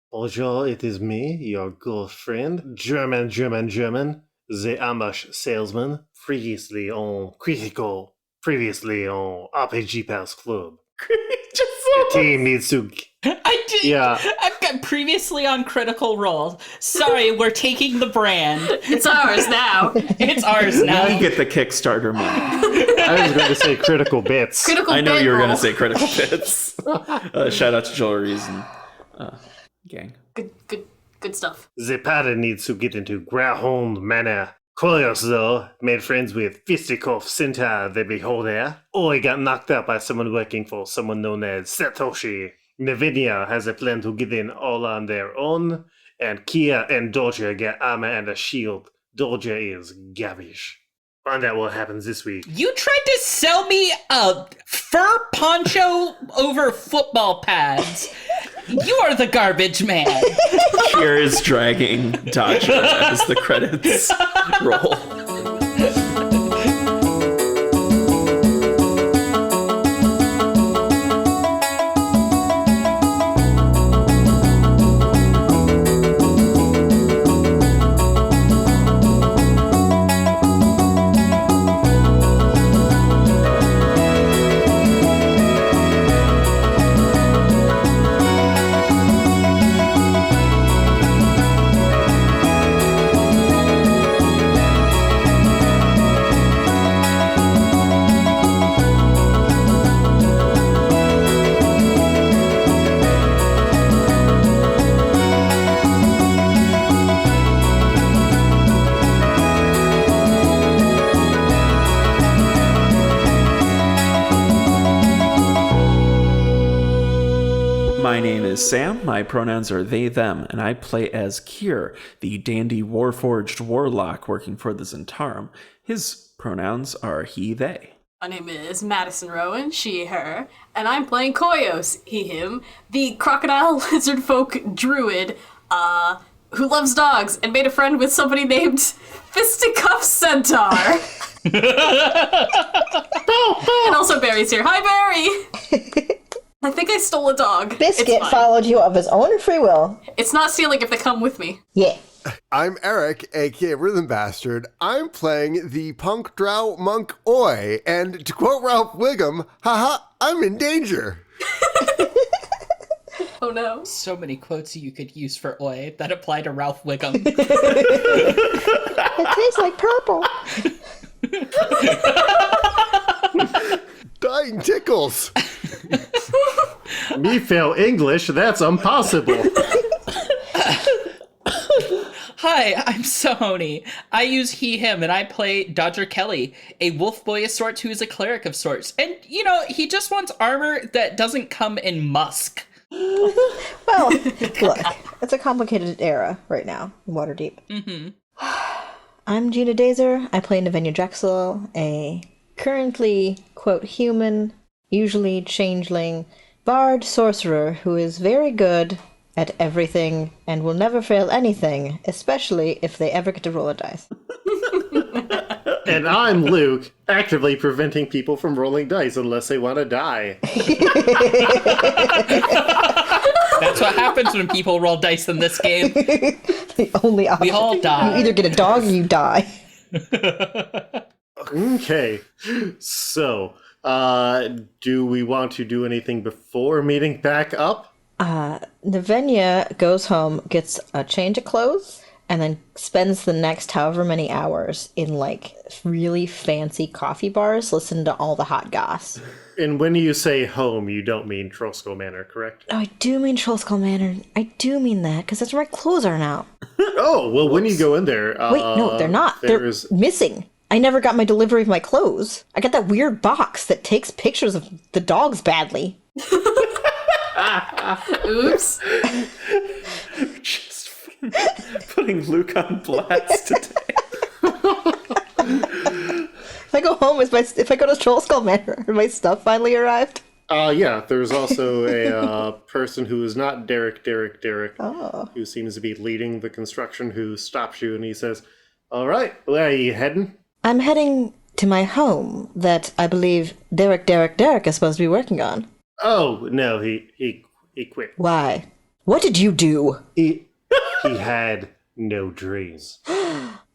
Bonjour, it is me, your girlfriend, German, the Amish salesman, previously on RPG Pass Club. The team needs to... I did. Yeah. I've got previously on Critical Role. Sorry, we're taking the brand. It's ours now. It's ours Now now. you get the Kickstarter money. I was going to say Critical Bits. I know you were going to say Critical Bits. Shout out to Jewelries and gang. Good stuff. The party needs to get into Grahond Manor. Koyos, though, made friends with Fistikov Sinta the Beholder, or he got knocked out by someone working for someone known as Satoshi. Navinia has a plan to get in all on their own, and Kia and Doja get armor and a shield. Doja is garbage. Find out what happens this week. You tried to sell me a fur poncho over football pads. You are the garbage man. Kier is dragging Dodger as the credits roll. My name is Sam, my pronouns are they, them, and I play as Kier, the dandy warforged warlock working for the Zentarum. His pronouns are he, they. My name is Madison Rowan, she, her, and I'm playing Koyos, he, him, the crocodile lizard folk druid, who loves dogs and made a friend with somebody named Fisticuff Centaur. And also Barry's here. Hi, Barry! I think I stole a dog. Biscuit followed you of his own free will. It's not stealing if they come with me. Yeah. I'm Eric, aka Rhythm Bastard. I'm playing the punk drow monk Oi, and to quote Ralph Wiggum, haha, I'm in danger. Oh no. So many quotes you could use for Oi that apply to Ralph Wiggum. It tastes like purple. Dying tickles. Me fail English, that's impossible. Hi, I'm Sony. I use he, him, and I play Dodger Kelly, a wolf boy of sorts who is a cleric of sorts. And, you know, he just wants armor that doesn't come in musk. Well, look, it's a complicated era right now in Waterdeep. Mm-hmm. I'm Gina Dazer. I play Navenia Drexel, a currently, quote, human, usually changeling, bard sorcerer who is very good at everything and will never fail anything, especially if they ever get to roll a dice. And I'm Luke, actively preventing people from rolling dice unless they want to die. That's what happens when people roll dice in this game. The only option. We all die. You either get a dog or you die. Okay, so, do we want to do anything before meeting back up? Navenia goes home, gets a change of clothes, and then spends the next however many hours in, like, really fancy coffee bars listening to all the hot goss. And when you say home, you don't mean Trosko Manor, correct? Oh, I do mean Trollskull Manor. I do mean that, because that's where my clothes are now. Oh, well, when you go in there... Wait, no, they're not. They're missing. I never got my delivery of my clothes. I got that weird box that takes pictures of the dogs badly. Oops. Just putting Luke on blast today. If I go home, if I go to Trollskull Manor, my stuff finally arrived? Yeah, there's also a person who is not Derek, Oh. who seems to be leading the construction, who stops you and he says, "All right, where are you heading?" I'm heading to my home that I believe Derek is supposed to be working on. Oh, no, he quit. Why? What did you do? He had no dreams.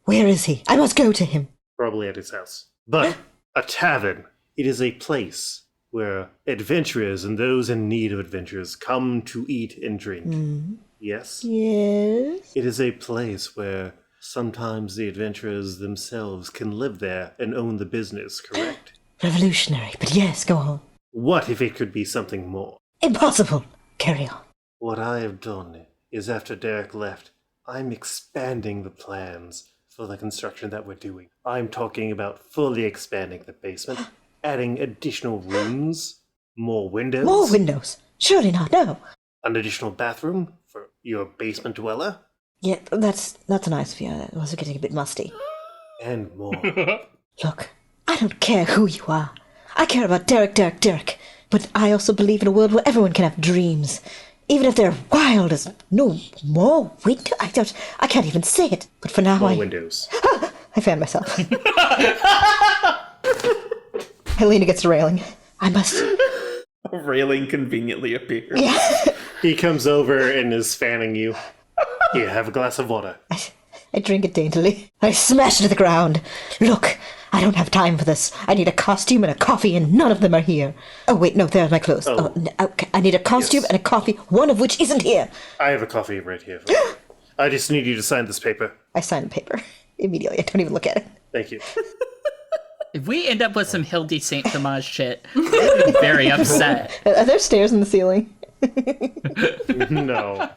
Where is he? I must go to him. Probably at his house. But a tavern, it is a place where adventurers and those in need of adventures come to eat and drink. Yes? Yes? It is a place where sometimes the adventurers themselves can live there and own the business, correct? Revolutionary, but yes, go on. What if it could be something more? Impossible. Carry on. What I have done is after Derek left, I'm expanding the plans for the construction that we're doing. I'm talking about fully expanding the basement, adding additional rooms, more windows. More windows. Surely not, no. An additional bathroom for your basement dweller, Yeah, that's nice of you. It was getting a bit musty. and more. Look, I don't care who you are. I care about Derek. But I also believe in a world where everyone can have dreams. Even if they're wild as no more window. I can't even say it. But for now, More windows. I found myself. I lean against the railing. I must. A railing conveniently appears. Yeah. He comes over and is fanning you. Here, have a glass of water. I drink it daintily. I smash it to the ground. Look, I don't have time for this. I need a costume and a coffee, and none of them are here. Oh, wait, no, there's my clothes. Okay. I need a costume and a coffee, one of which isn't here. I have a coffee right here. I just need you to sign this paper. I sign the paper immediately. I don't even look at it. Thank you. If we end up with some Hildy St. Thomas shit, I'd be very upset. Are there stairs in the ceiling? No.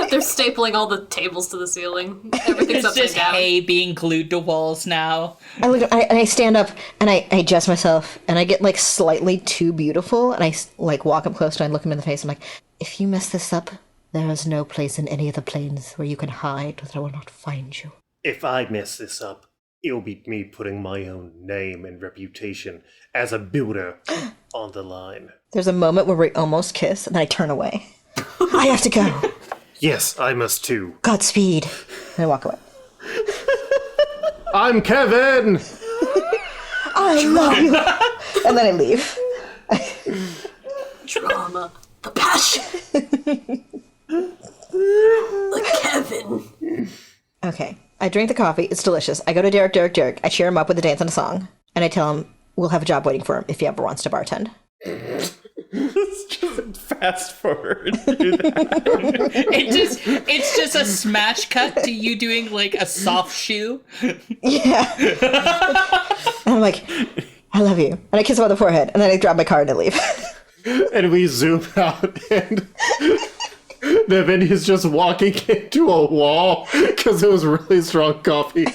They're stapling all the tables to the ceiling. Everything's It's upside just down. hay being glued to walls now. I stand up and I adjust myself and I get like slightly too beautiful and I like walk up close to him and look him in the face. I'm like, if you mess this up, there is no place in any of the planes where you can hide that I will not find you. If I mess this up, it'll be me putting my own name and reputation as a builder on the line. There's a moment where we almost kiss and then I turn away. I have to go. Yes, I must too. Godspeed. And I walk away. I'm Kevin! I love you. And then I leave. Drama. The passion. The Kevin. Okay. I drink the coffee. It's delicious. I go to Derek. I cheer him up with a dance and a song. And I tell him we'll have a job waiting for him if he ever wants to bartend. Just fast forward through that. It's just a smash cut to you doing like a soft shoe. Yeah. And I'm like, I love you. And I kiss him on the forehead. And then I drop my card and I leave. And we zoom out and the venue's just walking into a wall because it was really strong coffee.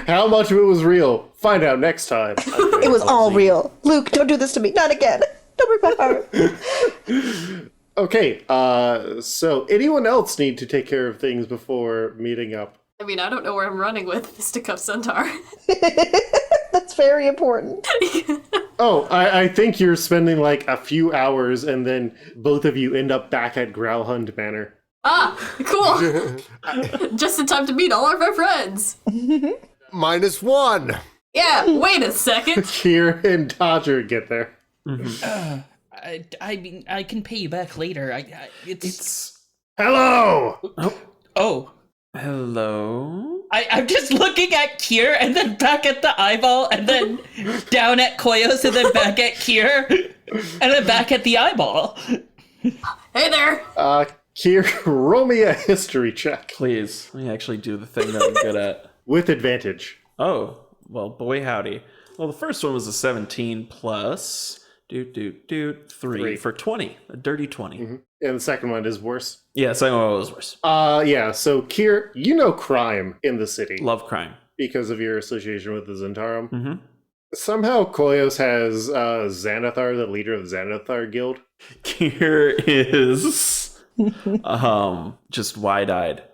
How much of it was real? Find out next time. It was all real. Luke, don't do this to me. Not again. Don't break my heart. Okay, so anyone else need to take care of things before meeting up? I mean, I don't know where I'm running with Fisticuff Centaur. That's very important. Oh, I think you're spending like a few hours and then both of you end up back at Growlhund Manor. Ah, cool. Just in time to meet all of our friends. -1. Yeah, wait a second. Kier and Dodger get there. I mean, I can pay you back later. It's Hello! oh. Hello? I'm just looking at Kier and then back at the eyeball and then down at Koyos and then back at Kier and then back at the eyeball. Hey there. Kier, roll me a history check Please, let me actually do the thing that I'm good at. with advantage. Oh, well, boy howdy. Well, the first one was a 17 plus... 3 for 20. A dirty 20. And the second one is worse. Yeah, second one was worse. Yeah, so Kier, you know crime in the city. Love crime. Because of your association with the Zentarum. Mm-hmm. Somehow Koyos has Xanathar, the leader of the Xanathar Guild. Here is just wide-eyed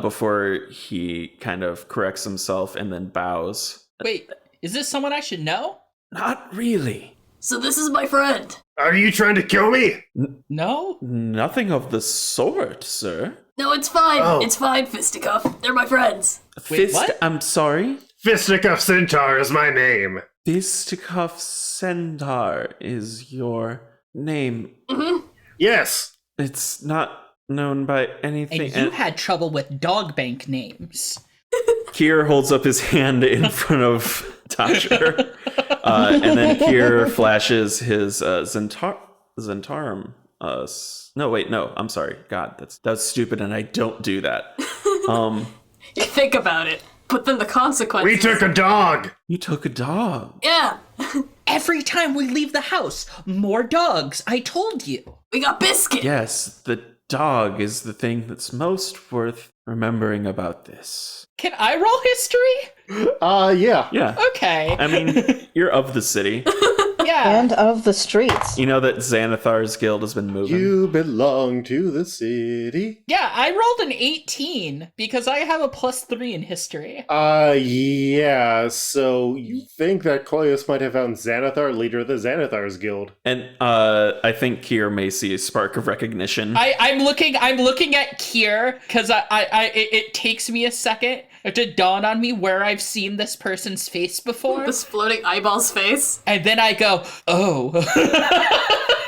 before he kind of corrects himself and then bows. Wait, is this someone I should know? Not really. So this is my friend. Are you trying to kill me? No? Nothing of the sort, sir. No, it's fine. Oh. It's fine, Fisticuff. They're my friends. Wait, what? I'm sorry? Fisticuff Centaur is my name. Fisticuff Centaur is your name. Yes. It's not known by anything. And you had trouble with dog bank names. Kier holds up his hand in front of Dodger. And then Kier flashes his Zentarum. No, I'm sorry. God, that's stupid, and I don't do that. You think about it, but then the consequences. We took a dog. You took a dog. Yeah, Every time we leave the house, more dogs. I told you. we got Biscuit. Yes, the dog is the thing that's most worth remembering about this. Can I roll history? Yeah. Yeah. Okay. I mean, you're of the city. Yeah. And of the streets. You know that Xanathar's guild has been moving. You belong to the city. Yeah, I rolled an 18 because I have a +3 in history. Yeah, so you think that Koios might have found Xanathar, leader of the Xanathar's guild. And I think Kier may see a spark of recognition. I'm looking at Kier because it takes me a second to dawn on me where I've seen this person's face before. This floating eyeball's face. And then I go, oh.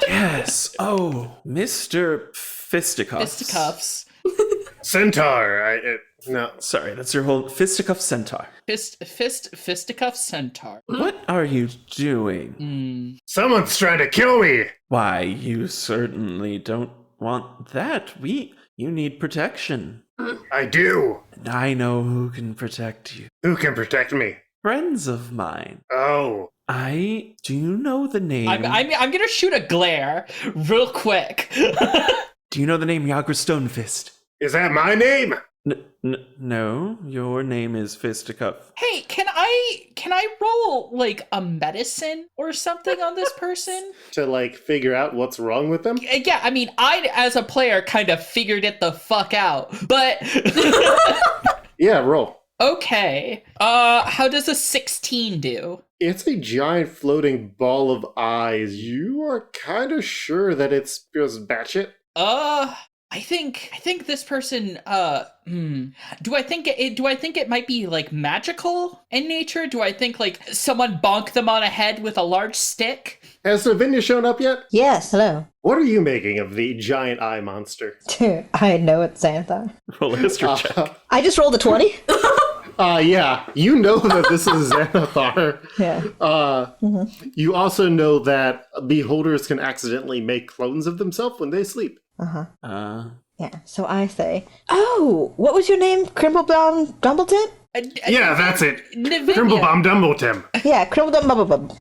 Yes. Oh, Mr. Fisticuffs. Fisticuffs. Centaur. No. Sorry, that's your whole Fisticuff Centaur. Fisticuff Centaur. What are you doing? Someone's trying to kill me. Why, you certainly don't want that. You need protection. I do. And I know who can protect you. Who can protect me? Friends of mine. Oh. Do you know the name? I'm gonna shoot a glare real quick. Do you know the name Yagra Stonefist? Is that my name? No, your name is Fisticuff. Hey, can I roll like a medicine or something on this person? To figure out what's wrong with them? Yeah, I mean, I as a player kind of figured it the fuck out, but Yeah, roll. okay. How does a 16 do? It's a giant floating ball of eyes. You are kind of sure that it's just batshit? I think this person do I think it might be like magical in nature? Do I think like someone bonked them on a head with a large stick? Has Lavinia shown up yet? Yes, hello. What are you making of the giant eye monster? I know it's Xanathar. Roll a history check. I just rolled a 20. Yeah, you know that this is Xanathar. Yeah. You also know that beholders can accidentally make clones of themselves when they sleep. Yeah, so I say, oh, what was your name? Crimblebomb Dumbleton? Yeah, that's it. Lavinia. Crimblebomb Dumbletim. Yeah, Crimblebomb.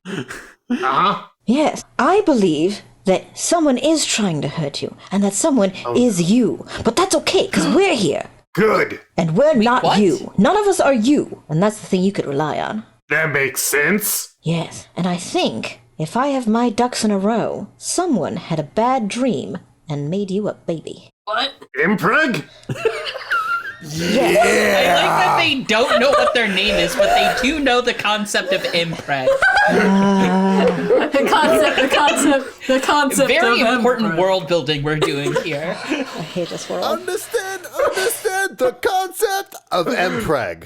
Uh-huh. Yes, I believe that someone is trying to hurt you, and that someone is you. But that's okay, because we're here. Good. And we're not what? you. None of us are you. And that's the thing you could rely on. That makes sense. Yes, and I think if I have my ducks in a row, someone had a bad dream and made you a baby. What? Impreg? Yes. I like that they don't know what their name is, but they do know the concept of impreg. The concept. Very of important Emperor. world building we're doing here. I hate this world. Understand the concept of Empreg.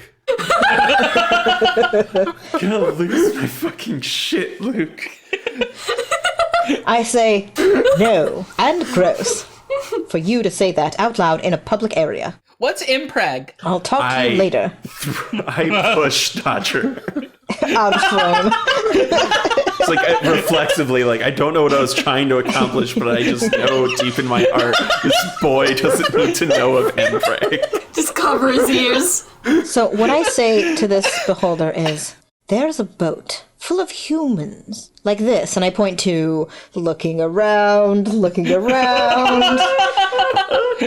Gonna lose my fucking shit, Luke. I say no and gross for you to say that out loud in a public area. What's impreg? I'll talk to you later. I push Dodger. Out of frame. It's like reflexively, like I don't know what I was trying to accomplish, but I just know deep in my heart this boy doesn't need to know of Empreg. Just cover his ears. So what I say to this beholder is, there's a boat full of humans like this, and I point to looking around,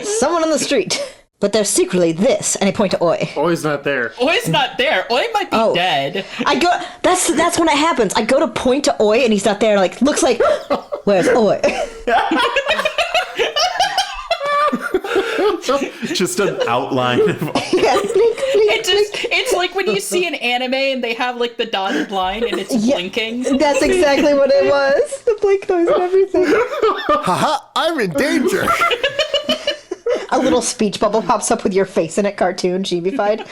someone on the street. But they're secretly this, and I point to Oi. Oi's not there. Oi's not there. Oi might be dead. I go. That's when it happens. I go to point to Oi, and he's not there. Like, looks like, where's Oi? Just an outline of Yeah, blink, blink, It's like when you see an anime and they have like the dotted line and it's blinking. That's exactly what it was. The blink noise and everything. Haha, I'm in danger. A little speech bubble pops up with your face in it, cartoon, chibi-fied.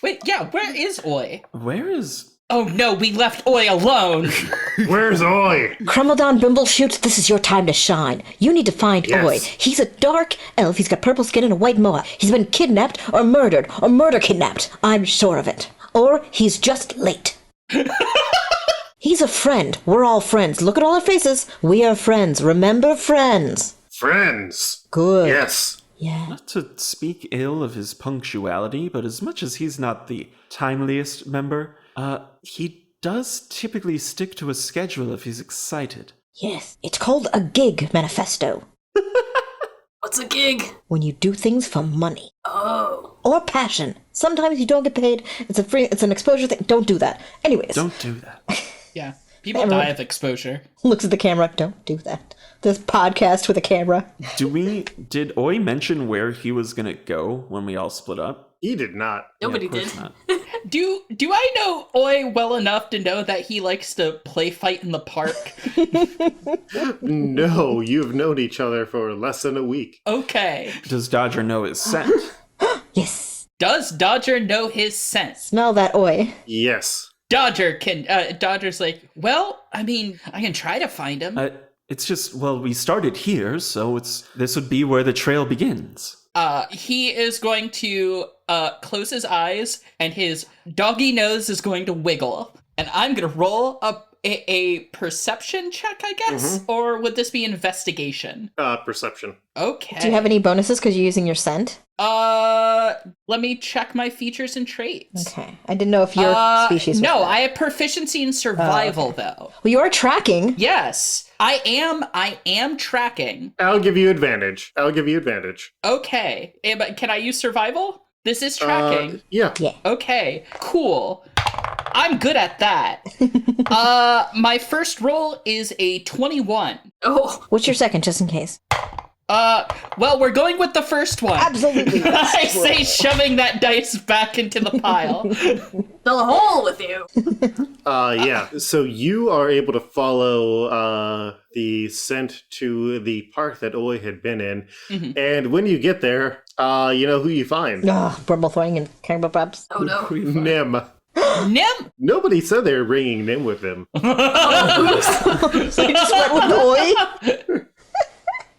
Wait, yeah, where is Oi? Where is Oh no, we left Oi alone. Where's Oi? Crumbledon Bimbleshoot, this is your time to shine. You need to find Yes. Oi. He's a dark elf. He's got purple skin and a white moa. He's been kidnapped or murder kidnapped. I'm sure of it. Or he's just late. He's a friend. We're all friends. Look at all our faces. We are friends. Remember, friends. Friends. Good. Yes. Yeah. Not to speak ill of his punctuality, but as much as he's not the timeliest member, he does typically stick to a schedule if he's excited. Yes. It's called a gig manifesto. What's a gig? When you do things for money. Oh. Or passion. Sometimes you don't get paid. It's an exposure thing. Don't do that. Anyways. Don't do that. Yeah, people die of exposure. Looks at the camera. Don't do that. This podcast with a camera. Did Oi mention where he was gonna go when we all split up? He did not. Nobody Of course did. not. Do I know Oi well enough to know that he likes to play fight in the park? No, you've known each other for less than a week. Okay. Does Dodger know his scent? Yes. Does Dodger know his sense? Smell that oi. Yes. Dodger's like, well, I mean, I can try to find him. It's just, well, we started here, so this would be where the trail begins. He is going to close his eyes, and his doggy nose is going to wiggle. And I'm going to roll a perception check, I guess? Or would this be investigation? Perception. Okay. Do you have any bonuses because you're using your scent? Let me check my features and traits. Okay. I didn't know if your species was No, that. I have proficiency in survival, though. Well, you are tracking. Yes, I am tracking. I'll give you advantage. Okay, but can I use survival? This is tracking. Yeah. Yeah. Okay, cool. I'm good at that. My first roll is a 21. Oh. What's your second, just in case? Well, we're going with the first one. Absolutely. I say shoving that dice back into the pile. Fill a hole with you. Yeah. So you are able to follow the scent to the park that Oi had been in. And when you get there, you know who you find. Brumblethorn and Kangaroo Bubs. Oh no. Nim. Nim? Nobody said they were bringing Nim with them. So you just went with oi?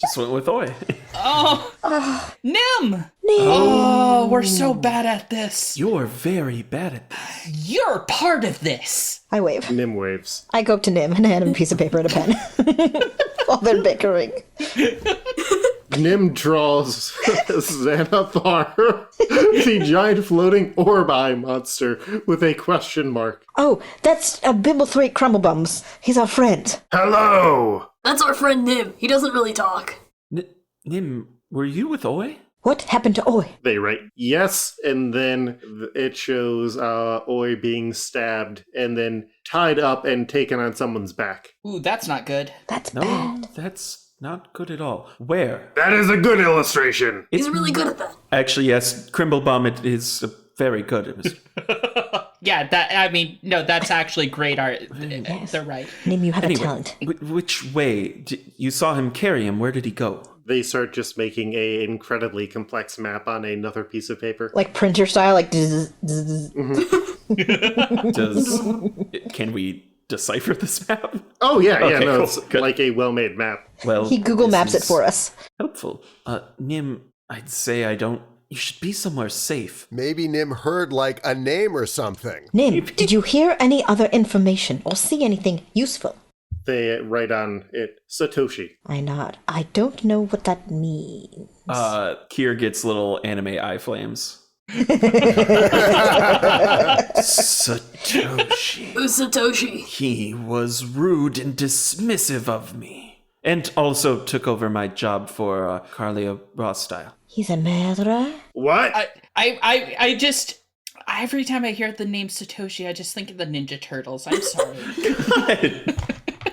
Just went with Oi. Oh, Nim! Oh, we're so bad at this. You're very bad at this. You're part of this. I wave. Nim waves. I go up to Nim and hand him a piece of paper and a pen. While they're bickering. Nim draws Xanathar, the giant floating orb eye monster with a question mark. Oh, that's a Bimblethwaite Crumblebums. He's our friend. Hello! That's our friend Nim. He doesn't really talk. Nim, were you with Oi? What happened to Oi? They write yes, and then it shows Oi being stabbed and then tied up and taken on someone's back. Ooh, that's not good. That's No, bad. that's not good at all. Where? That is a good illustration. He's really good at that. Actually, yes, Crimblebum, it is very good. It was... Yeah, that's actually great art. They're right. Nim, you have a Anyway, talent. which way? You saw him carry him. Where did he go? They start just making a incredibly complex map on another piece of paper. Like printer style, like zzz, zzz. Can we decipher this map? Oh, yeah, Okay, no, cool. it's Good. like a well-made map. Well, He Google this Maps it is for us. Helpful. Nim, I'd say you should be somewhere safe. Maybe Nim heard like a name or something. Nim, did you hear any other information or see anything useful? They write on it Satoshi. I nod. I don't know what that means. Kier gets little anime eye flames. Satoshi. Who's Satoshi? He was rude and dismissive of me. And also took over my job for Carlia Rothstyle. He's a murderer? What? I just every time I hear the name Satoshi, I just think of the Ninja Turtles. I'm sorry.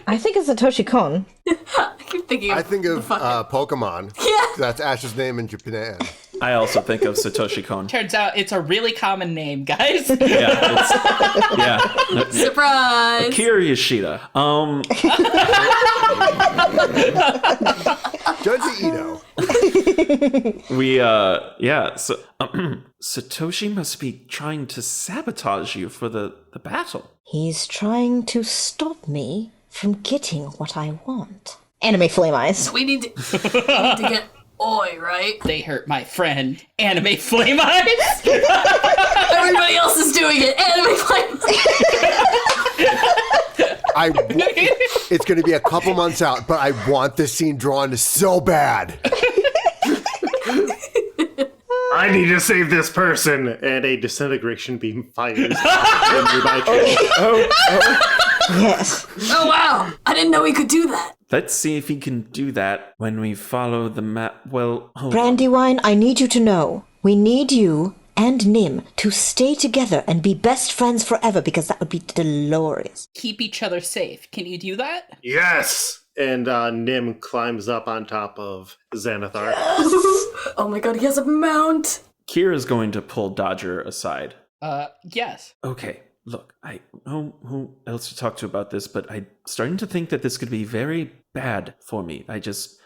I think it's Satoshi Kon. I keep thinking. I think the of fucking- Pokemon. Yeah. That's Ash's name in Japan. I also think of Satoshi Kon. Turns out it's a really common name, guys. Yeah. Surprise. Kier Yoshida. Judge Ito. So Satoshi must be trying to sabotage you for the battle. He's trying to stop me from getting what I want. Anime flame eyes. We need to get Oi, right? They hurt my friend. Anime flame eyes. Everybody else is doing it. Anime flame. It's going to be a couple months out, but I want this scene drawn so bad. I need to save this person, and a disintegration beam fires in nearby trees. Yes. Oh wow! I didn't know we could do that. Let's see if he can do that when we follow the map. Well, hold on. Brandywine, I need you to know. We need you and Nim to stay together and be best friends forever because that would be glorious. Keep each other safe. Can you do that? Yes! And Nim climbs up on top of Xanathar. Oh my god, he has a mount. Kira's going to pull Dodger aside. Yes. Okay, look, I don't know who else to talk to about this, but I'm starting to think that this could be very bad for me.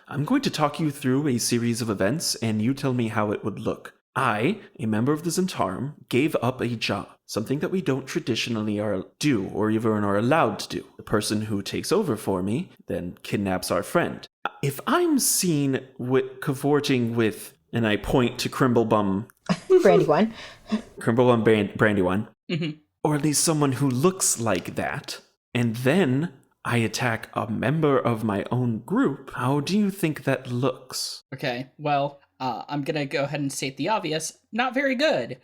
I'm going to talk you through a series of events, and you tell me how it would look. I, a member of the Zentarum, gave up a job, something that we don't traditionally do or even are allowed to do. The person who takes over for me then kidnaps our friend. If I'm seen cavorting with, and I point to Crimblebum Brandywine. Brandywine, or at least someone who looks like that, and then I attack a member of my own group, how do you think that looks? Okay, well, I'm gonna go ahead and state the obvious. Not very good.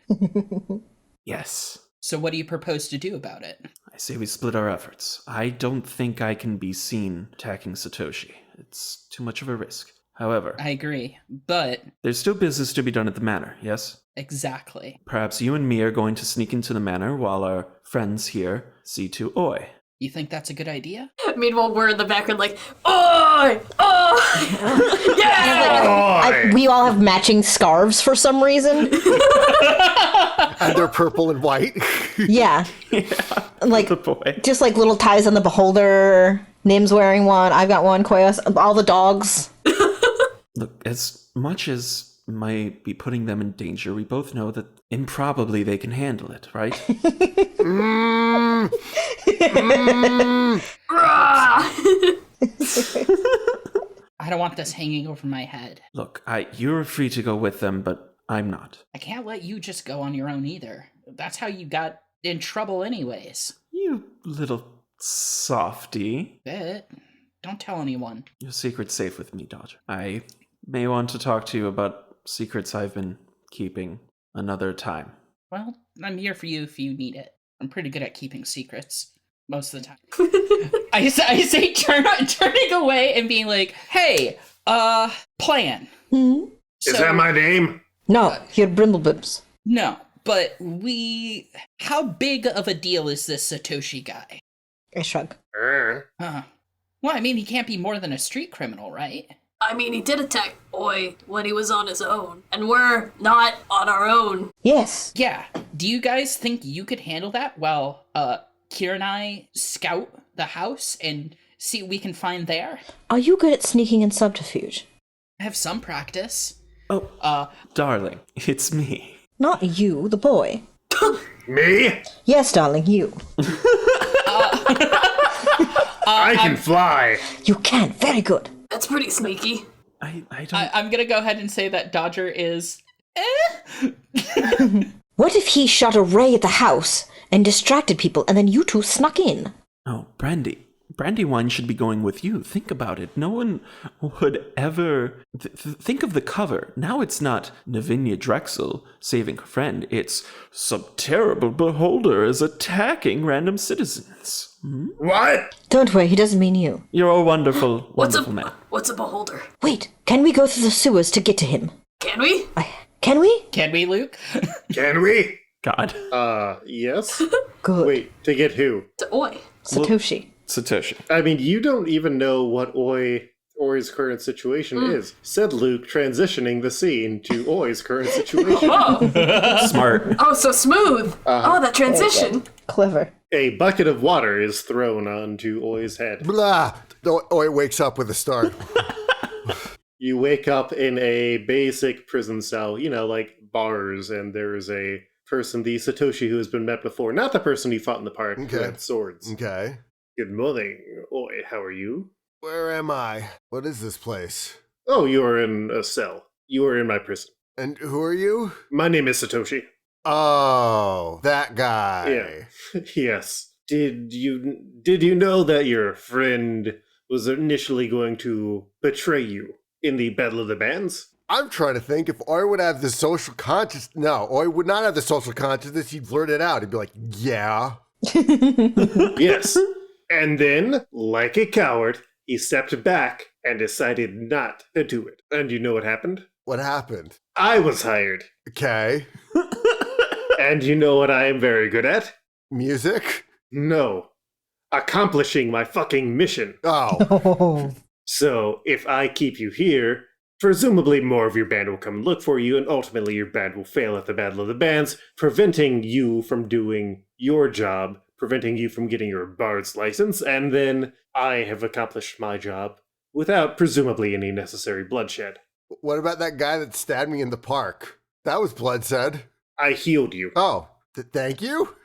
Yes. So what do you propose to do about it? I say we split our efforts. I don't think I can be seen attacking Satoshi. It's too much of a risk. However, I agree, but... there's still business to be done at the manor, yes? Exactly. Perhaps you and me are going to sneak into the manor while our friends here see to Oi. You think that's a good idea? Meanwhile, we're in the background like, Oi! Oh! Yeah! We all have matching scarves for some reason. And they're purple and white. Yeah. Like, The boy. just like little ties on the beholder. Nim's wearing one. I've got one. Koyos. All the dogs. Look, as much as might be putting them in danger, we both know that improbably they can handle it, right? I don't want this hanging over my head. Look, you're free to go with them, but I'm not. I can't let you just go on your own either. That's how you got in trouble anyways. You little softy. Bit. Don't tell anyone. Your secret's safe with me, Dodger. I may want to talk to you about secrets I've been keeping another time. Well, I'm here for you if you need it. I'm pretty good at keeping secrets. Most of the time. I say turning away and being like, hey, plan. Is that my name? No, you're Brimblebibs. No, but how big of a deal is this Satoshi guy? I shrug. Well, I mean, he can't be more than a street criminal, right? I mean, he did attack Oi when he was on his own, and we're not on our own. Yes. Yeah. Do you guys think you could handle that while Kira and I scout the house and see what we can find there? Are you good at sneaking and subterfuge? I have some practice. Oh, darling, it's me. Not you, the boy. Me? Yes, darling, you. I can fly. You can. Very good. That's pretty sneaky. I don't... I'm gonna go ahead and say that Dodger is... What if he shot a ray at the house and distracted people, and then you two snuck in? Oh, Brandywine should be going with you. Think about it. No one would ever... think of the cover. Now it's not Navinia Drexel saving her friend. It's some terrible beholder is attacking random citizens. What? Don't worry, he doesn't mean you. You're a wonderful, wonderful man. What's a beholder? Wait, can we go through the sewers to get to him? Can we? Can we? Can we, Luke? Can we? God. Yes? Good. Wait, to get who? To Oi. Satoshi. Satoshi. I mean, you don't even know what Oi's current situation is, said Luke, transitioning the scene to Oi's current situation. Oh, Smart. oh, so smooth. Oh, that transition. Clever. A bucket of water is thrown onto Oi's head. Blah. Oi wakes up with a start. You wake up in a basic prison cell, like bars, and there's a person, the Satoshi who has been met before, not the person you fought in the park who Okay. had swords. Okay. Good morning. Oi, how are you? Where am I? What is this place? Oh, you are in a cell. You are in my prison. And who are you? My name is Satoshi. Oh, that guy. Yeah. Yes. Did you know that your friend was initially going to betray you in the Battle of the Bands? I'm trying to think if Oi would have the social conscious. No, Oi would not have the social consciousness. He'd blurt it out. He'd be like, yeah. Yes. And then, like a coward, he stepped back and decided not to do it. And you know what happened? What happened? I was hired. Okay. And you know what I am very good at? Music? No. Accomplishing my fucking mission. Oh. Oh. So, if I keep you here, presumably more of your band will come look for you, and ultimately your band will fail at the Battle of the Bands, preventing you from doing your job, preventing you from getting your bard's license, and then I have accomplished my job without presumably any necessary bloodshed. What about that guy that stabbed me in the park? That was bloodshed. I healed you. Oh, thank you?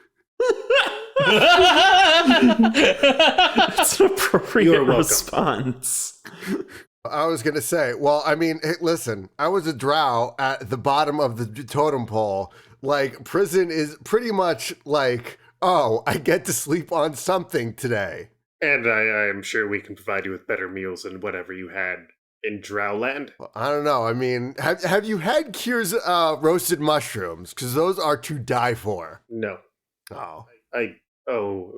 That's an appropriate You're welcome. response. I was going to say, well, I mean, hey, listen, I was a drow at the bottom of the totem pole. Like, prison is pretty much like, oh, I get to sleep on something today. And I am sure we can provide you with better meals than whatever you had in Drowland. Well, I don't know. I mean, have you had Kier's roasted mushrooms? Because those are to die for. No. Oh.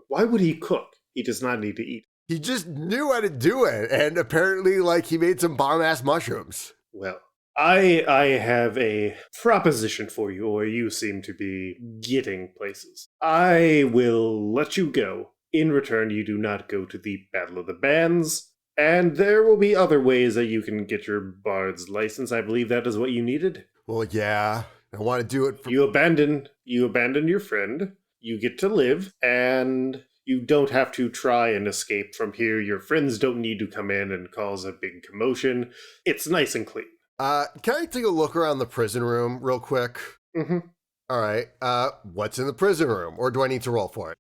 Why would he cook? He does not need to eat. He just knew how to do it, and apparently, like, he made some bomb-ass mushrooms. Well, I have a proposition for you, or you seem to be getting places. I will let you go. In return, you do not go to the Battle of the Bands, and there will be other ways that you can get your bard's license. I believe that is what you needed. Well, yeah, I want to do it for... You abandon your friend. You get to live, and you don't have to try and escape from here. Your friends don't need to come in and cause a big commotion. It's nice and clean. Can I take a look around the prison room real quick? Mm-hmm. All right. What's in the prison room, or do I need to roll for it?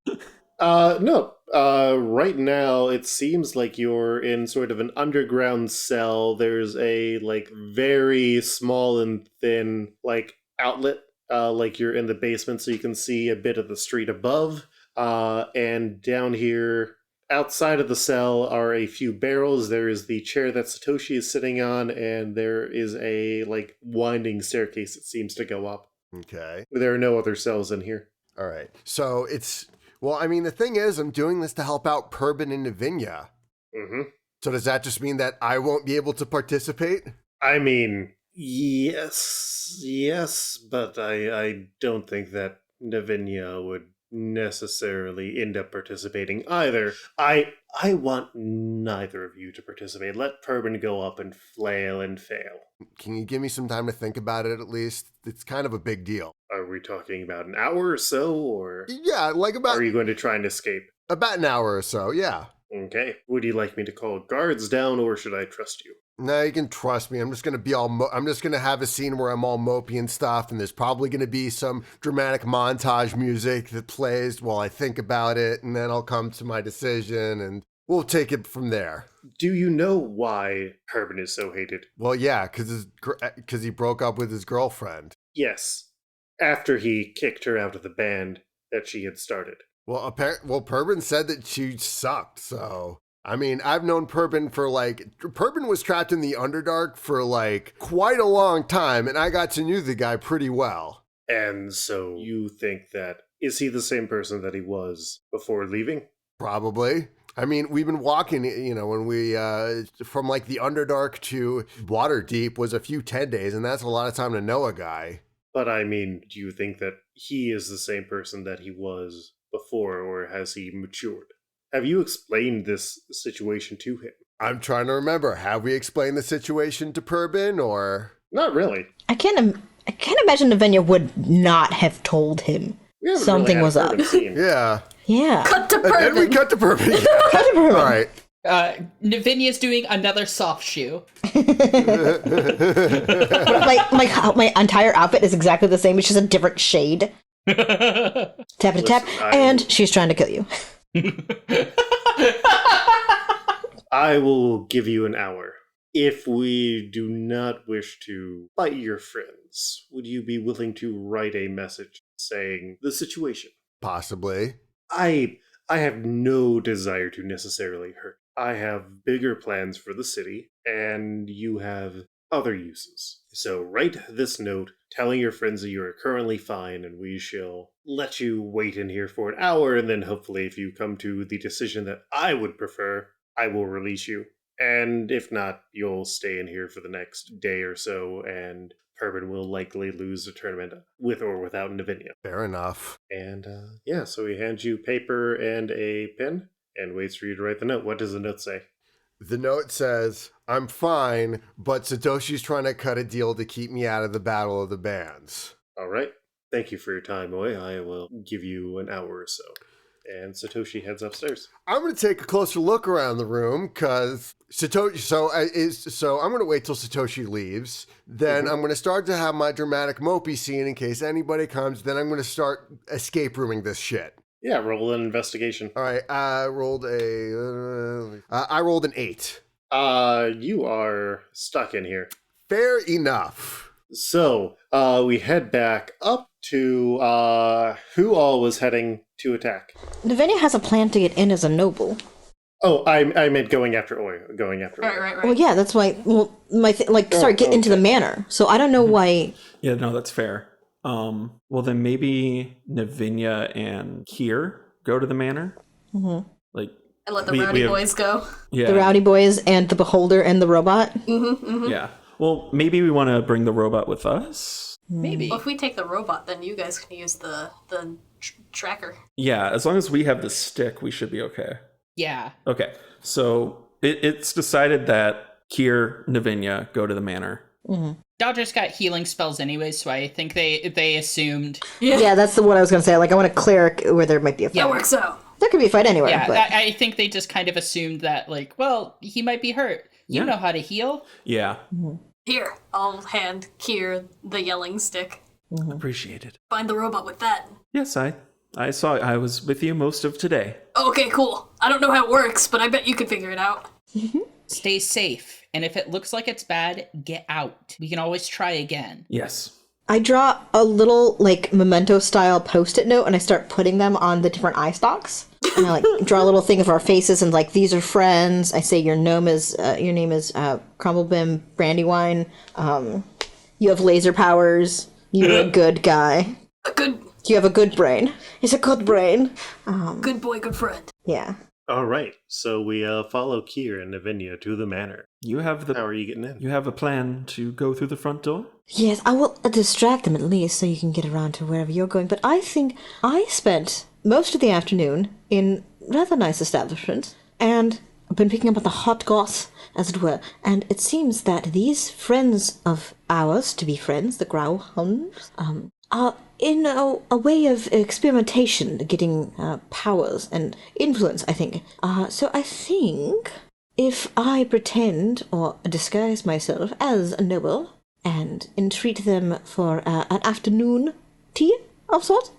No. Right now, it seems like you're in sort of an underground cell. There's a, like, very small and thin, like, outlet. Like you're in the basement, so you can see a bit of the street above. And down here, outside of the cell, are a few barrels. There is the chair that Satoshi is sitting on, and there is a, like, winding staircase that seems to go up. Okay. There are no other cells in here. All right. So it's... Well, I mean, the thing is, I'm doing this to help out Purbin and Navinia. Mm-hmm. So does that just mean that I won't be able to participate? I mean, yes, but I don't think that Navinia would necessarily end up participating either. I want neither of you to participate. Let Purbin go up and flail and fail. Can you give me some time to think about it at least? It's kind of a big deal. Are we talking about an hour or so, or Yeah, like are you going to try and escape? about an hour or so, yeah. Okay. Would you like me to call guards down, or should I trust you? No, you can trust me. I'm just gonna be I'm just gonna have a scene where I'm all mopey and stuff, and there's probably gonna be some dramatic montage music that plays while I think about it, and then I'll come to my decision, and we'll take it from there. Do you know why Purbin is so hated? Well, yeah, because he broke up with his girlfriend. Yes. After he kicked her out of the band that she had started. Well, Purbin said that she sucked, so... I mean, I've known Purbin for, Purbin was trapped in the Underdark for, quite a long time, and I got to know the guy pretty well. And so you think that... Is he the same person that he was before leaving? Probably. I mean, we've been walking, when we, from, the Underdark to Waterdeep was a few 10 days, and that's a lot of time to know a guy. But I mean, do you think that he is the same person that he was before, or has he matured? Have you explained this situation to him? I'm trying to remember. Have we explained the situation to Purbin, or...? Not really. I can't imagine Navinia would not have told him We haven't something really was had a up. Purbin scene. Yeah. Yeah. Cut to And then we Purbin. cut to Purbin. Yeah. Cut to Purbin. All right. Navinia's doing another soft shoe. my entire outfit is exactly the same. It's just a different shade. Tappity tap, Listen, and she's trying to kill you. I will give you an hour. If we do not wish to fight your friends, would you be willing to write a message saying the situation? Possibly. I have no desire to necessarily hurt. I have bigger plans for the city, and you have other uses. So write this note telling your friends that you are currently fine, and we shall let you wait in here for an hour, and then hopefully if you come to the decision that I would prefer, I will release you. And if not, you'll stay in here for the next day or so, and Pervin will likely lose the tournament with or without Navinia. Fair enough. And yeah, so he hands you paper and a pen and waits for you to write the note. What does the note say? The note says, I'm fine, but Satoshi's trying to cut a deal to keep me out of the Battle of the Bands. All right. Thank you for your time, Oi. I will give you an hour or so. And Satoshi heads upstairs. I'm going to take a closer look around the room because Satoshi. So I'm going to wait till Satoshi leaves. Then I'm going to start to have my dramatic mopey scene in case anybody comes. Then I'm going to start escape rooming this shit. Yeah, roll an investigation. All right, I rolled an 8. You are stuck in here. Fair enough. So, we head back up to who all was heading to attack. Navinia has a plan to get in as a noble. Oh, I meant going after Oi. Right. Well, yeah, that's why. Well, get into the manor. So I don't know why. Yeah, no, that's fair. Well, then maybe Navinia and Kier go to the manor. Mm-hmm. Like, And let the rowdy boys go. Yeah. The rowdy boys and the beholder and the robot. Yeah. Well, maybe we want to bring the robot with us. Maybe. Well, if we take the robot, then you guys can use the tracker. Yeah, as long as we have the stick, we should be okay. Yeah. Okay, so it's decided that Kier, Navinia go to the manor. Mm-hmm. Dodger's got healing spells anyway, so I think they assumed. Yeah, that's the one I was going to say. Like, I want a cleric where there might be a fight. That works out. There could be a fight anywhere. Yeah, but... I think they just kind of assumed that, like, well, he might be hurt. You know how to heal. Yeah. Mm-hmm. Here, I'll hand Kier the yelling stick. Mm-hmm. Appreciate it. Find the robot with that. Yes, I saw it. I was with you most of today. Okay, cool. I don't know how it works, but I bet you could figure it out. Stay safe. And if it looks like it's bad, get out. We can always try again. Yes. I draw a little, like, memento-style Post-it note, and I start putting them on the different eye stalks. And I, like, draw a little thing of our faces, and, like, these are friends. I say your name is Crumblebim Brandywine. You have laser powers. You're a good guy. You have a good brain. It's a good brain. Good boy, good friend. Yeah. All right, so we follow Kier and Navinia to the manor. How are you getting in? You have a plan to go through the front door? Yes, I will distract them at least so you can get around to wherever you're going. But I think I spent most of the afternoon in rather nice establishments, and I've been picking up on the hot goss, as it were. And it seems that these friends of ours, to be friends, the Growhounds, are in a way of experimentation, getting powers and influence, I think. So I think if I pretend or disguise myself as a noble and entreat them for an afternoon tea of sort,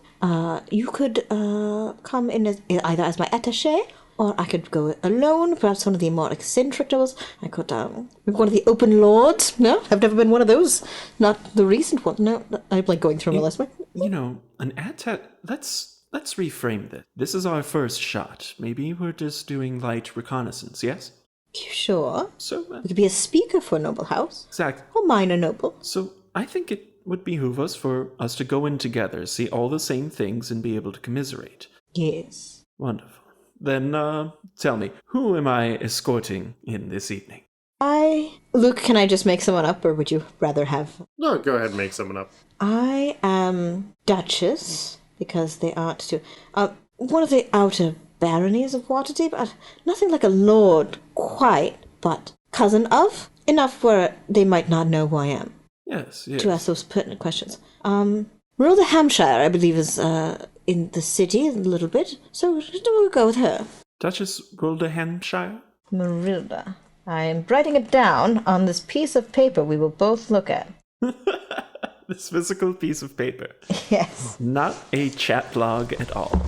you could come in as, either as my attaché, or I could go alone, perhaps one of the more eccentric nobles. I could be one of the open lords. No, I've never been one of those. Not the recent one. No, I'm like going through my list. You know, an attaché. Let's reframe this. This is our first shot. Maybe we're just doing light reconnaissance. Yes. You sure? So We could be a speaker for a noble house. exactly. Or minor noble. So I think it would behoove us for us to go in together, see all the same things, and be able to commiserate. Yes. Wonderful. Then tell me, who am I escorting in this evening? Luke, can I just make someone up, or would you rather have... No, go ahead and make someone up. I am Duchess, because they aren't too... one of the outer baronies of Waterdeep. Nothing like a lord, quite, but cousin of. Enough where they might not know who I am. Yes. To ask those pertinent questions. Marilda Hampshire, I believe, is in the city a little bit, so we'll go with her. Duchess Rhoda Hampshire? Marilda. I am writing it down on this piece of paper we will both look at. This physical piece of paper. Yes. Not a chat log at all.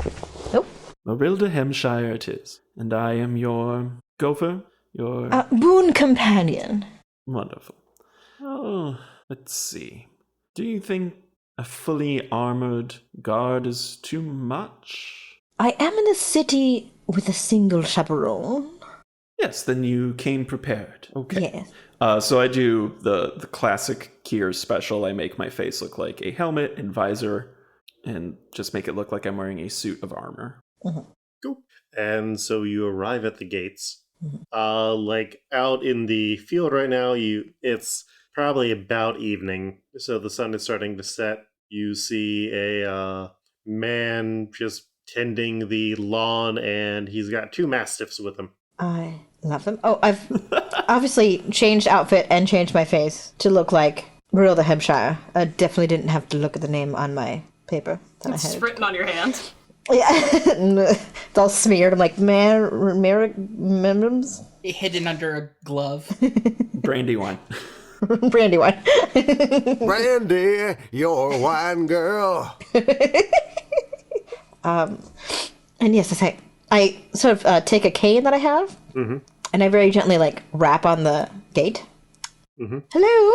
Nope. Marilda Hampshire it is. And I am your gopher? Your... Boon companion. Wonderful. Oh, let's see. Do you think a fully armored guard is too much? I am in a city with a single chaperone. Yes, then you came prepared. Okay. Yes. So I do the classic Kier special. I make my face look like a helmet and visor and just make it look like I'm wearing a suit of armor. Cool. And so you arrive at the gates. Like out in the field right now, it's probably about evening, so the sun is starting to set. You see a man just tending the lawn, and he's got 2 mastiffs with him. I love them. Oh, I've obviously changed outfit and changed my face to look like Marilda Hampshire. I definitely didn't have to look at the name on my paper that It's I just had. written on your hand. Yeah, it's all smeared. I'm like, Merrims? Hidden under a glove. Brandy wine. Brandy wine. Brandy, you're a wine girl. And yes, I sort of take a cane that I have, and I very gently like rap on the gate. Hello.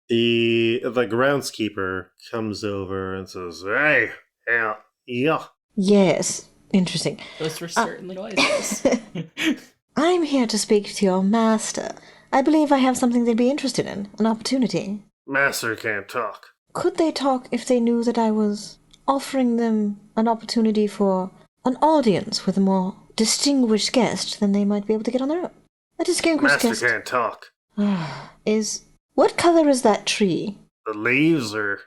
The groundskeeper comes over and says, "Hey, yeah." Yes, interesting. Those were certainly noises. I'm here to speak to your master. I believe I have something they'd be interested in, an opportunity. Master can't talk. Could they talk if they knew that I was offering them an opportunity for an audience with a more distinguished guest than they might be able to get on their own? A distinguished Master guest can't talk. What color is that tree? The leaves or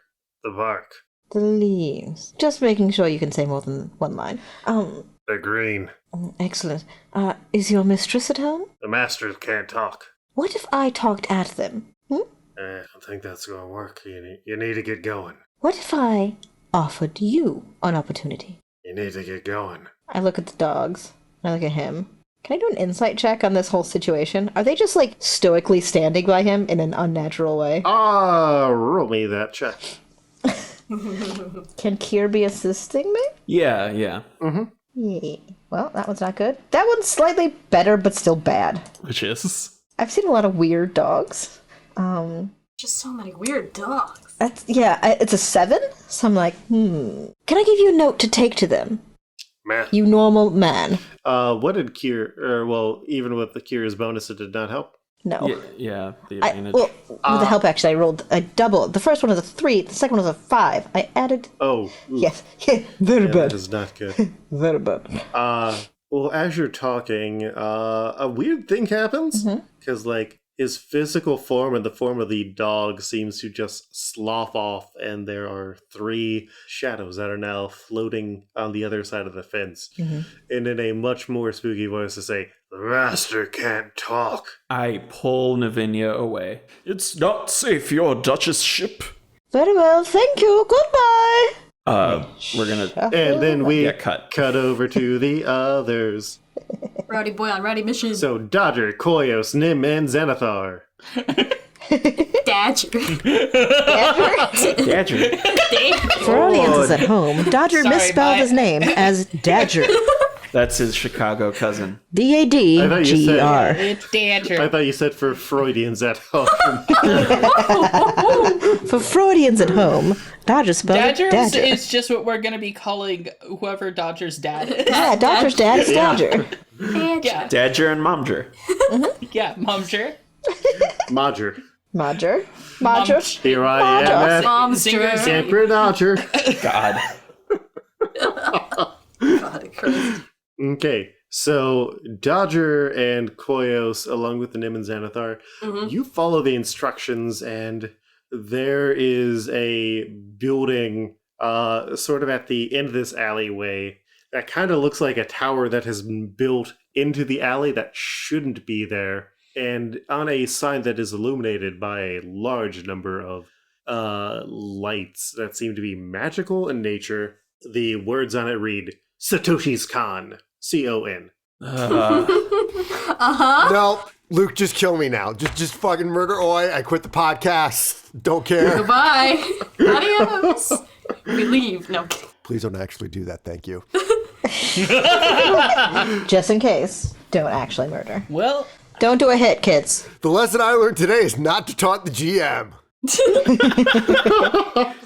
the bark? The leaves. Just making sure you can say more than one line. They're green. Excellent. Is your mistress at home? The master can't talk. What if I talked at them? I don't think that's going to work. You need to get going. What if I offered you an opportunity? You need to get going. I look at the dogs. I look at him. Can I do an insight check on this whole situation? Are they just like stoically standing by him in an unnatural way? Roll me that check. Can Kier be assisting me? Yeah. Yeah. Well, that one's not good. That one's slightly better, but still bad. Which is? I've seen a lot of weird dogs. Just so many weird dogs. It's a 7. So I'm like, Can I give you a note to take to them? Man. You normal man. What did Kier, even with the Kier's bonus, it did not help. No. Yeah, the advantage. With the help, actually, I rolled a double. The first one was a 3, the second one was a 5. I added... Oh. Ooh. Yes. Very Yeah, bad. that is not good. Very bad. Well, as you're talking, a weird thing happens. Because, his physical form and the form of the dog seems to just slough off, and there are 3 shadows that are now floating on the other side of the fence. And in a much more spooky voice to say, "The master can't talk." I pull Navinia away. It's not safe, your Duchess ship. Very well, thank you. Goodbye. We're gonna... And then we Yeah, cut. over to the others. Rowdy boy on rowdy mission. So Dodger, Koyos, Nim, and Xanathar. Dadger. Gadger. For audiences at home, Dodger Sorry, misspelled his name as Dadger. That's his Chicago cousin. D-A-D-G-E-R. It's danger. I thought you said for Freudians at home. For Freudians at home, Dodger spelled it Dodgers Dodger. is just what we're gonna be calling whoever Dodger's dad is. Yeah, Dodger's dad is Dodger. Yeah, Dadger and Momger. yeah, Momger. Modger. Modger. Modger. Here I am at Momster. Camper Dodger. God. God, Christ. Okay, so Dodger and Koyos, along with the Nim and Xanathar, you follow the instructions, and there is a building sort of at the end of this alleyway that kind of looks like a tower that has been built into the alley that shouldn't be there. And on a sign that is illuminated by a large number of lights that seem to be magical in nature, the words on it read, Satoshi's Con, C-O-N. No, Luke, just kill me now. Just fucking murder Oi. I quit the podcast. Don't care. Goodbye. Adios. We leave. No, I'm kidding. Please don't actually do that. Thank you. Just in case, don't actually murder. Well, Don't do a hit, kids. The lesson I learned today is not to taunt the GM.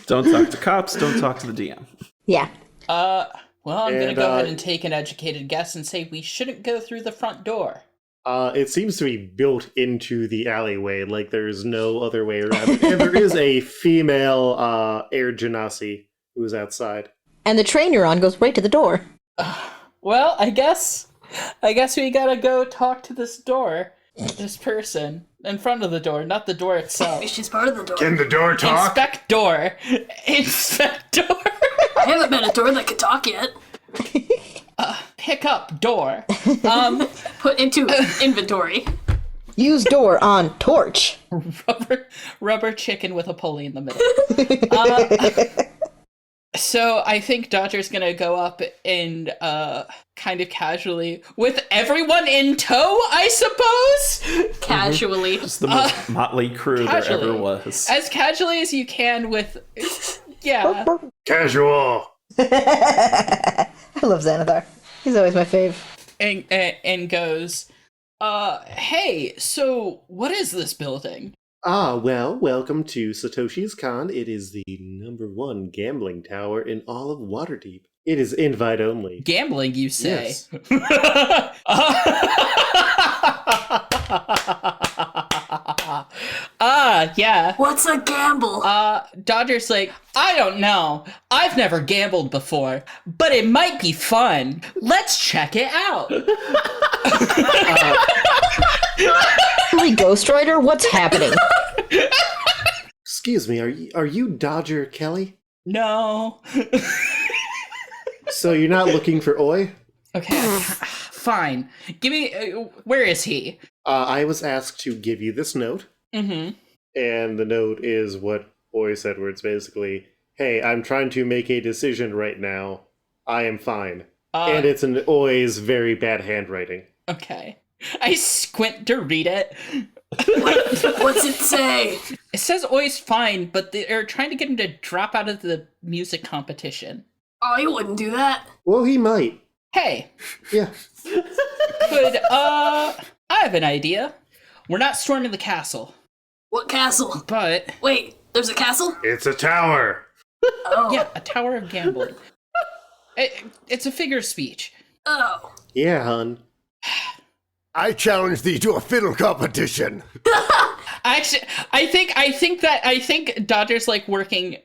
Don't talk to cops. Don't talk to the DM. Yeah. well, I'm gonna And, go ahead and take an educated guess and say we shouldn't go through the front door. It seems to be built into the alleyway, like there's no other way around it. And there is a female air genasi who's outside. And the train you're on goes right to the door. Well, I guess we gotta go talk to this door, this person in front of the door, not the door itself. She's part of the door. Can the door talk? Inspector. Inspector. I haven't met a door that could talk yet. Pick up door. Put into inventory. Use door on torch. Rubber chicken with a pulley in the middle. So I think Dodger's gonna go up and kind of casually, with everyone in tow, I suppose? Casually. It's the most motley crew there Casually. ever was. As casually as you can with... Yeah. Casual. I love Xanathar. He's always my fave. And goes, hey, so what is this building? Well, welcome to Satoshi's Con. It is the #1 gambling tower in all of Waterdeep. It is invite only. Gambling, you say? Yes. Yeah. What's a gamble? Dodger's like, I don't know. I've never gambled before, but it might be fun. Let's check it out. Holy Ghost Rider, what's happening? Excuse me, are you Dodger Kelly? No. So you're not looking for Oi? Okay, fine. Give me, where is he? I was asked to give you this note. Mm-hmm. And the note is what Oi said, where it's basically, hey, I'm trying to make a decision right now. I am fine. And it's in Oi's very bad handwriting. Okay. I squint to read it. What's it say? It says Oi's fine, but they're trying to get him to drop out of the music competition. Oh, you wouldn't do that. Well, he might. Hey, Yeah. I have an idea. We're not storming the castle, What castle? but Wait, there's a castle? It's a tower. Oh. yeah, a tower of gambling. It's a figure of speech. Oh. Yeah, hun. I challenge thee to a fiddle competition. Actually, I think Dodger's like working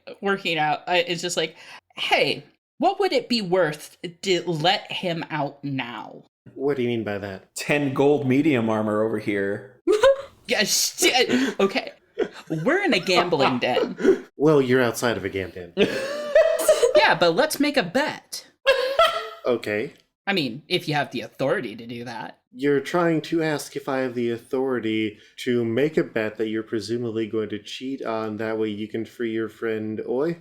out. It's just like, hey, what would it be worth to let him out now? What do you mean by that? 10 gold medium armor over here. Okay, we're in a gambling den. Well, you're outside of a gam den. Yeah, but let's make a bet. Okay. I mean, if you have the authority to do that. You're trying to ask if I have the authority to make a bet that you're presumably going to cheat on, that way you can free your friend Oi?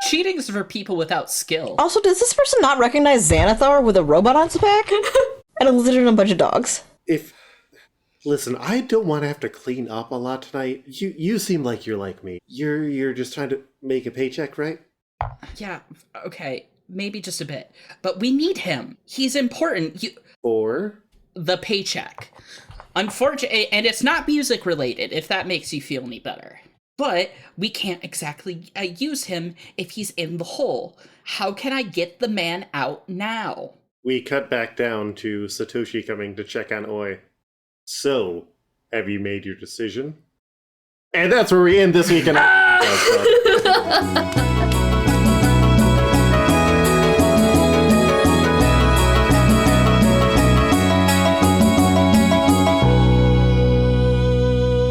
Cheating's for people without skill. Also, does this person not recognize Xanathar with a robot on his back? And a lizard and a bunch of dogs? Listen, I don't want to have to clean up a lot tonight. You seem like you're like me. You're just trying to make a paycheck, right? Yeah, okay, maybe just a bit. But we need him. He's important. Or The paycheck. Unfortunately, and it's not music related, if that makes you feel any better. But we can't exactly use him if he's in the hole. How can I get the man out now? we cut back down to Satoshi coming to check on Oi. So, have you made your decision? And that's where we end this week.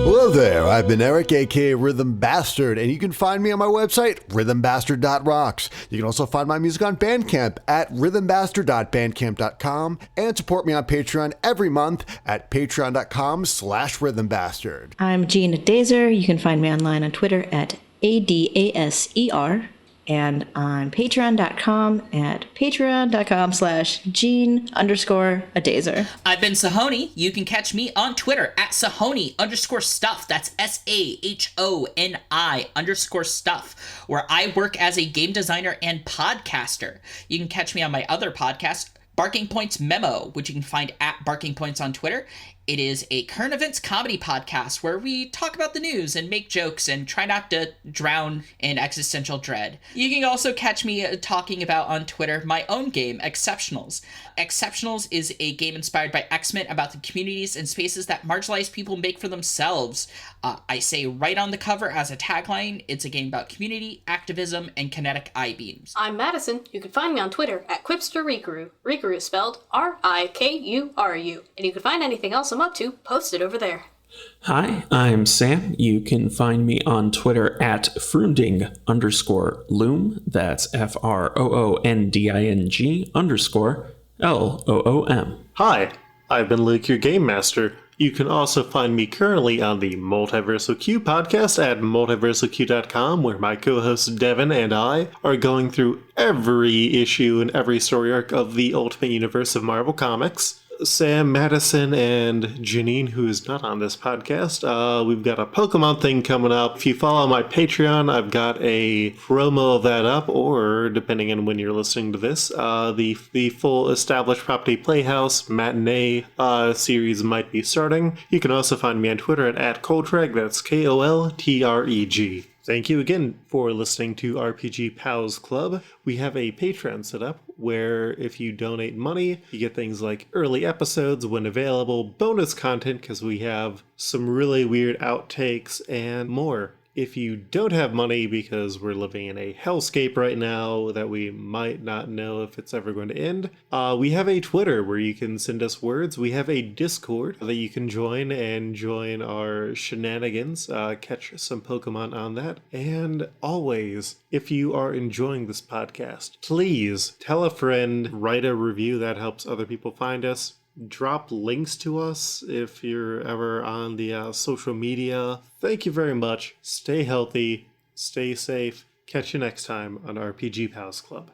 Hello there, I've been Eric, aka Rhythm Bastard, and you can find me on my website, rhythmbastard.rocks. You can also find my music on Bandcamp at rhythmbastard.bandcamp.com and support me on Patreon every month at patreon.com/rhythmbastard. I'm Gina Dazer. You can find me online on Twitter at ADASER. and on patreon.com at patreon.com/Gene_Adazer. I've been Sahoni. You can catch me on Twitter at Sahoni_stuff. That's SAHONI_stuff, where I work as a game designer and podcaster. You can catch me on my other podcast, Barking Points Memo, which you can find at Barking Points on Twitter. It is a current events comedy podcast where we talk about the news and make jokes and try not to drown in existential dread. You can also catch me talking about on Twitter my own game, Exceptionals. Exceptionals is a game inspired by X-Men about the communities and spaces that marginalized people make for themselves. I say right on the cover as a tagline, it's a game about community, activism, and kinetic I-beams. I'm Madison. You can find me on Twitter at QuipsterRikuru. Rikuru is spelled R-I-K-U-R-U. And you can find anything else I'm up to posted over there. Hi, I'm Sam. You can find me on Twitter at Froonding_Loom. That's FROONDING_LOOM. Hi, I've been Luke, your Game Master. You can also find me currently on the Multiversal Q podcast at multiversalq.com, where my co-host Devin and I are going through every issue and every story arc of the Ultimate Universe of Marvel Comics. Sam, Madison, and Janine, who is not on this podcast, we've got a Pokemon thing coming up. If you follow my Patreon, I've got a promo of that up, or depending on when you're listening to this, the full Established Property Playhouse matinee series might be starting. You can also find me on Twitter at @Coltreg, that's KOLTREG. Thank you again for listening to RPG Pals Club. We have a Patreon set up where if you donate money, you get things like early episodes when available, bonus content because we have some really weird outtakes, and more. If you don't have money because we're living in a hellscape right now that we might not know if it's ever going to end, we have a Twitter where you can send us words. We have a Discord that you can join and join our shenanigans, catch some Pokemon on that. And always, if you are enjoying this podcast, please tell a friend, write a review. That helps other people find us. Drop links to us if you're ever on the social media. Thank you very much. Stay healthy, stay safe. Catch you next time on RPG Pals Club.